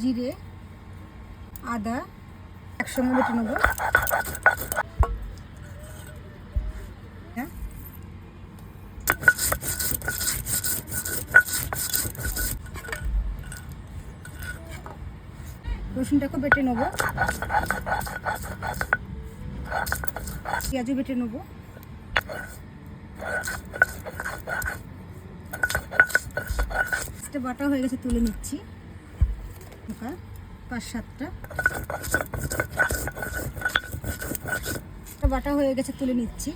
জিরে আদা একসঙ্গে বেটে নেব। রসুনটাকে বেটে নেব, পেঁয়াজও বেটে নেব। বাটা হয়ে গেছে, তুলে নিচ্ছি। 5-7টা বাটা হয়ে গেছে, তুলে নিচ্ছি।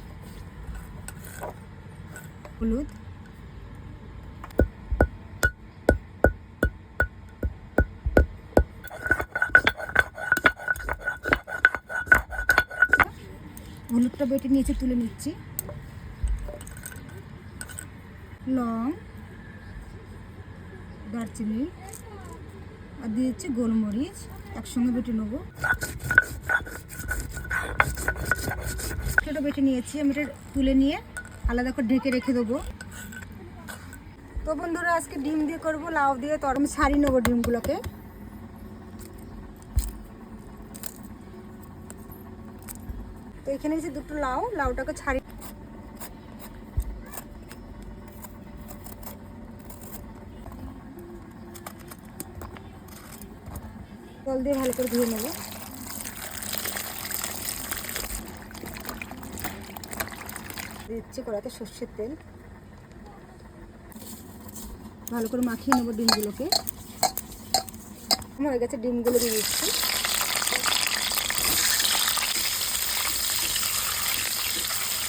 হলুদ, হলুদটা বেটে নিয়েছি, তুলে নিচ্ছি। লং, দারচিনি আর দিয়েছি গোলমরিচ, একসঙ্গে বেটে নেব। সেটা বেটে নিয়েছি, আমি এটা তুলে নিয়ে আলাদা করে ঢেকে রেখে দেবো। তো বন্ধুরা, আজকে ডিম দিয়ে করব, লাউ দিয়ে। তো আমি ছাড়িয়ে নেবো ডিমগুলোকে। তো এখানে যে দুটো লাউটাকে ছাড়ি, জল দিয়ে ভালো করে ধুয়ে নেব। দিচ্ছি কড়াইতে সর্ষের তেল, ভালো করে মাখিয়ে নেব ডিমগুলোকে। হয়ে গেছে, ডিমগুলো দিয়ে দিচ্ছি।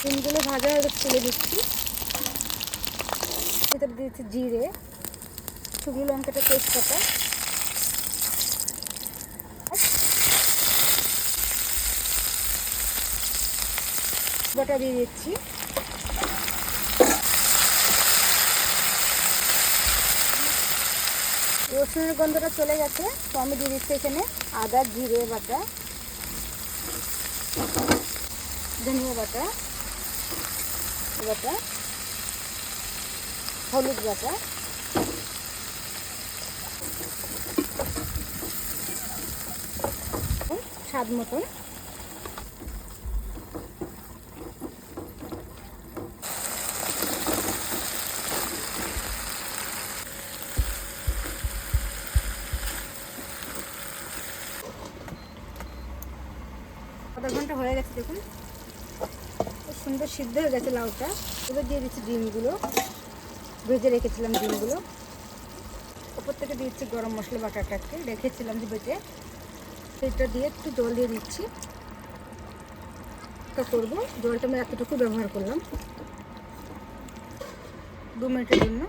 ডিমগুলো ভাজা হয়ে গেছে, তুলে দিচ্ছি। ভিতরে দিয়েছি জিরে, শুকনো লঙ্কাটা, তেজপাতা, বাটা দিয়ে দিচ্ছি। রসুনের গন্ধটা চলে গেছে, তো আমি দিয়ে দিচ্ছি এখানে আদা জিরে বাটা, ধনিয়া বাটা, হলুদ বাটা, স্বাদ মতন। আধা ঘন্টা হয়ে গেছে, দেখুন খুব সুন্দর সিদ্ধ হয়ে গেছে লাউটা। এবার দিয়ে দিচ্ছি ডিমগুলো, ভেজে রেখেছিলাম ডিমগুলো। ওপর থেকে দিচ্ছি গরম মশলা বাটাটাকে রেখেছিলাম যে বেটে, সেটা দিয়ে একটু জল দিয়ে দিচ্ছি। এটা করবো, জলটা আমি এতটুকু ব্যবহার করলাম 2 মিনিটের জন্য।